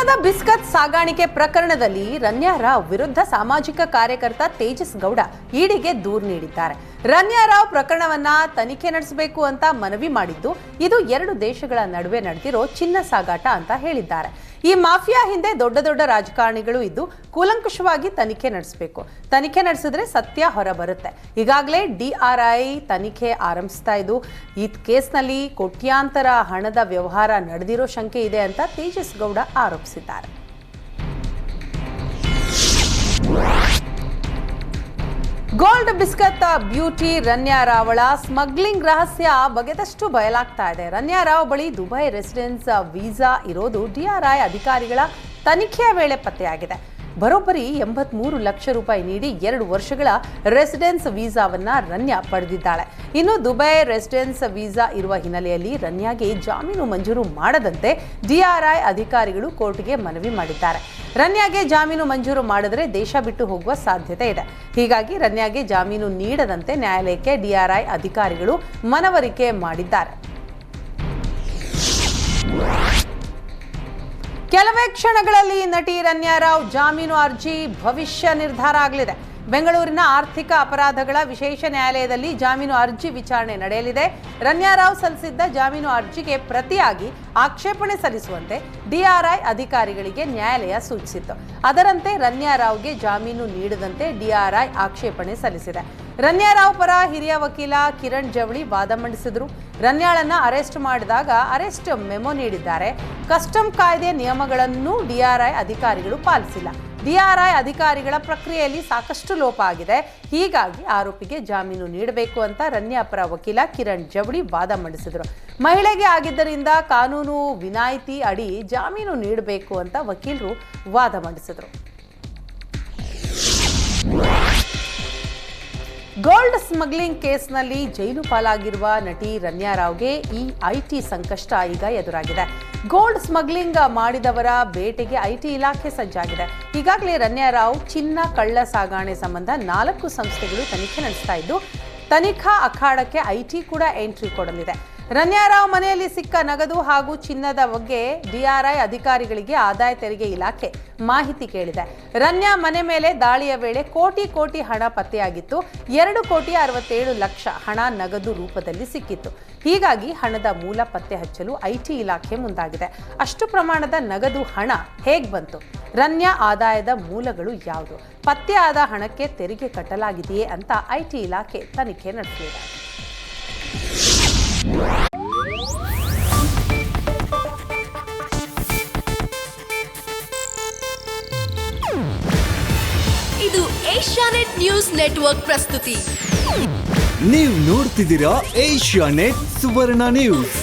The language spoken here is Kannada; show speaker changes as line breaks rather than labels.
ಚಿನ್ನದ ಬಿಸ್ಕತ್ ಸಾಗಾಣಿಕೆ ಪ್ರಕರಣದಲ್ಲಿ ರನ್ಯಾ ರಾವ್ ವಿರುದ್ಧ ಸಾಮಾಜಿಕ ಕಾರ್ಯಕರ್ತ ತೇಜಸ್ ಗೌಡ ಇಡಿಗೆ ದೂರು ನೀಡಿದ್ದಾರೆ. ರನ್ಯಾ ರಾವ್ ಪ್ರಕರಣವನ್ನ ತನಿಖೆ ನಡೆಸಬೇಕು ಅಂತ ಮನವಿ ಮಾಡಿದ್ದು, ಇದು ಎರಡು ದೇಶಗಳ ನಡುವೆ ನಡೆದಿರೋ ಚಿನ್ನ ಸಾಗಾಟ ಅಂತ ಹೇಳಿದ್ದಾರೆ. ಈ ಮಾಫಿಯಾ ಹಿಂದೆ ದೊಡ್ಡ ದೊಡ್ಡ ರಾಜಕಾರಣಿಗಳು ಇದ್ದು ಕೂಲಂಕುಷವಾಗಿ ತನಿಖೆ ನಡೆಸಬೇಕು. ತನಿಖೆ ನಡೆಸಿದ್ರೆ ಸತ್ಯ ಹೊರಬರುತ್ತೆ. ಈಗಾಗಲೇ DRI ತನಿಖೆ ಆರಂಭಿಸ್ತಾ ಇದ್ದು, ಈ ಕೇಸ್ನಲ್ಲಿ ಕೋಟ್ಯಾಂತರ ಹಣದ ವ್ಯವಹಾರ ನಡೆದಿರೋ ಶಂಕೆ ಇದೆ ಅಂತ ತೇಜಸ್ ಗೌಡ ಆರೋಪಿಸಿದ್ದಾರೆ. Gold biscuit beauty Ranya Rao smuggling ರಹಸ್ಯ ಬಗೆದಷ್ಟು ಬಯಲಾಗ್ತಾ ಇದೆ. ರನ್ಯಾ ರಾವ್ ಬಳಿ ದುಬೈ ರೆಸಿಡೆನ್ಸ್ ವೀಸಾ ಇರೋದು DRI ಅಧಿಕಾರಿಗಳ ತನಿಖೆಯ ವೇಳೆ ಪತ್ತೆಯಾಗಿದೆ. ಬರೋಬ್ಬರಿ 83 ಲಕ್ಷ ರೂಪಾಯಿ ನೀಡಿ 2 ವರ್ಷಗಳ ರೆಸಿಡೆನ್ಸ್ ವೀಸಾವನ್ನ ರನ್ಯಾ ಪಡೆದಿದ್ದಾಳೆ. ಇನ್ನು ದುಬೈ ರೆಸಿಡೆನ್ಸ್ ವೀಸಾ ಇರುವ ಹಿನ್ನೆಲೆಯಲ್ಲಿ ರನ್ಯಾಗೆ ಜಾಮೀನು ಮಂಜೂರು ಮಾಡದಂತೆ DRI ಅಧಿಕಾರಿಗಳು ಕೋರ್ಟ್ಗೆ ಮನವಿ ಮಾಡಿದ್ದಾರೆ. ರನ್ಯಾಗೆ ಜಾಮೀನು ಮಂಜೂರು ಮಾಡಿದರೆ ದೇಶ ಬಿಟ್ಟು ಹೋಗುವ ಸಾಧ್ಯತೆ ಇದೆ. ಹೀಗಾಗಿ ರನ್ಯಾಗೆ ಜಾಮೀನು ನೀಡದಂತೆ ನ್ಯಾಯಾಲಯಕ್ಕೆ DRI ಅಧಿಕಾರಿಗಳು ಮನವರಿಕೆ ಮಾಡಿದ್ದಾರೆ. ಕೆಲವೇ ಕ್ಷಣಗಳಲ್ಲಿ ನಟಿ ರನ್ಯಾ ರಾವ್ ಜಾಮೀನು ಅರ್ಜಿ ಭವಿಷ್ಯ ನಿರ್ಧಾರ ಆಗಲಿದೆ. ಬೆಂಗಳೂರಿನ ಆರ್ಥಿಕ ಅಪರಾಧಗಳ ವಿಶೇಷ ನ್ಯಾಯಾಲಯದಲ್ಲಿ ಜಾಮೀನು ಅರ್ಜಿ ವಿಚಾರಣೆ ನಡೆಯಲಿದೆ. ರನ್ಯಾ ರಾವ್ ಸಲ್ಲಿಸಿದ್ದ ಜಾಮೀನು ಅರ್ಜಿಗೆ ಪ್ರತಿಯಾಗಿ ಆಕ್ಷೇಪಣೆ ಸಲ್ಲಿಸುವಂತೆ DRI ಅಧಿಕಾರಿಗಳಿಗೆ ನ್ಯಾಯಾಲಯ ಸೂಚಿಸಿತ್ತು. ಅದರಂತೆ ರನ್ಯಾ ರಾವ್ಗೆ ಜಾಮೀನು ನೀಡದಂತೆ DRI ಆಕ್ಷೇಪಣೆ ಸಲ್ಲಿಸಿದೆ. ರನ್ಯಾ ರಾವ್ ಪರ ಹಿರಿಯ ವಕೀಲ ಕಿರಣ್ ಜವಳಿ ವಾದ ಮಂಡಿಸಿದ್ರು. ರನ್ಯಾಳನ್ನ ಅರೆಸ್ಟ್ ಮಾಡಿದಾಗ ಅರೆಸ್ಟ್ ಮೆಮೊ ನೀಡಿದ್ದಾರೆ. ಕಸ್ಟಮ್ ಕಾಯ್ದೆ ನಿಯಮಗಳನ್ನು DRI ಅಧಿಕಾರಿಗಳು ಪಾಲಿಸಿಲ್ಲ. DRI ಅಧಿಕಾರಿಗಳ ಪ್ರಕ್ರಿಯೆಯಲ್ಲಿ ಸಾಕಷ್ಟು ಲೋಪ ಆಗಿದೆ. ಹೀಗಾಗಿ ಆರೋಪಿಗೆ ಜಾಮೀನು ನೀಡಬೇಕು ಅಂತ ರನ್ಯಾ ಪರ ವಕೀಲ ಕಿರಣ್ ಜವಳಿ ವಾದ ಮಂಡಿಸಿದರು. ಮಹಿಳೆಗೆ ಆಗಿದ್ದರಿಂದ ಕಾನೂನು ವಿನಾಯಿತಿ ಅಡಿ ಜಾಮೀನು ನೀಡಬೇಕು ಅಂತ ವಕೀಲರು ವಾದ ಮಂಡಿಸಿದರು. ಗೋಲ್ಡ್ ಸ್ಮಗ್ಲಿಂಗ್ ಕೇಸ್ನಲ್ಲಿ ಜೈಲು ಪಾಲಾಗಿರುವ ನಟಿ ರನ್ಯಾ ರಾವ್ಗೆ ಈ IT ಸಂಕಷ್ಟ ಈಗ ಎದುರಾಗಿದೆ. ಗೋಲ್ಡ್ ಸ್ಮಗ್ಲಿಂಗ್ ಮಾಡಿದವರ ಬೇಟೆಗೆ IT ಇಲಾಖೆ ಸಜ್ಜಾಗಿದೆ. ಈಗಾಗಲೇ ರನ್ಯಾ ರಾವ್ ಚಿನ್ನ ಕಳ್ಳ ಸಾಗಣೆ ಸಂಬಂಧ 4 ಸಂಸ್ಥೆಗಳು ತನಿಖೆ ನಡೆಸ್ತಾ ಇದ್ದು, ತನಿಖಾ ಅಖಾಡಕ್ಕೆ IT ಕೂಡ ಎಂಟ್ರಿ ಕೊಡಲಿದೆ. ರನ್ಯಾ ರಾವ್ ಮನೆಯಲ್ಲಿ ಸಿಕ್ಕ ನಗದು ಹಾಗೂ ಚಿನ್ನದ ಬಗ್ಗೆ DRI ಅಧಿಕಾರಿಗಳಿಗೆ ಆದಾಯ ತೆರಿಗೆ ಇಲಾಖೆ ಮಾಹಿತಿ ಕೇಳಿದೆ. ರನ್ಯಾ ಮನೆ ಮೇಲೆ ದಾಳಿಯ ವೇಳೆ ಕೋಟಿ ಹಣ ಪತ್ತೆಯಾಗಿತ್ತು. 2,67 ಲಕ್ಷ ಹಣ ನಗದು ರೂಪದಲ್ಲಿ ಸಿಕ್ಕಿತ್ತು. ಹೀಗಾಗಿ ಹಣದ ಮೂಲ ಪತ್ತೆ ಹಚ್ಚಲು IT ಇಲಾಖೆ ಮುಂದಾಗಿದೆ. ಅಷ್ಟು ಪ್ರಮಾಣದ ನಗದು ಹಣ ಹೇಗೆ ಬಂತು? ರನ್ಯಾ ಆದಾಯದ ಮೂಲಗಳು ಯಾವುದು? ಪತ್ತೆಯಾದ ಹಣಕ್ಕೆ ತೆರಿಗೆ ಕಟ್ಟಲಾಗಿದೆಯೇ ಅಂತ IT ಇಲಾಖೆ ತನಿಖೆ ನಡೆಸಲಿದೆ.
ಇದು ಏಷ್ಯಾನೆಟ್ ನ್ಯೂಸ್ ನೆಟ್ವರ್ಕ್ ಪ್ರಸ್ತುತಿ.
ನೀವು ನೋಡ್ತಿದ್ದೀರಾ ಏಷ್ಯಾನೆಟ್ ಸುವರ್ಣ ನ್ಯೂಸ್.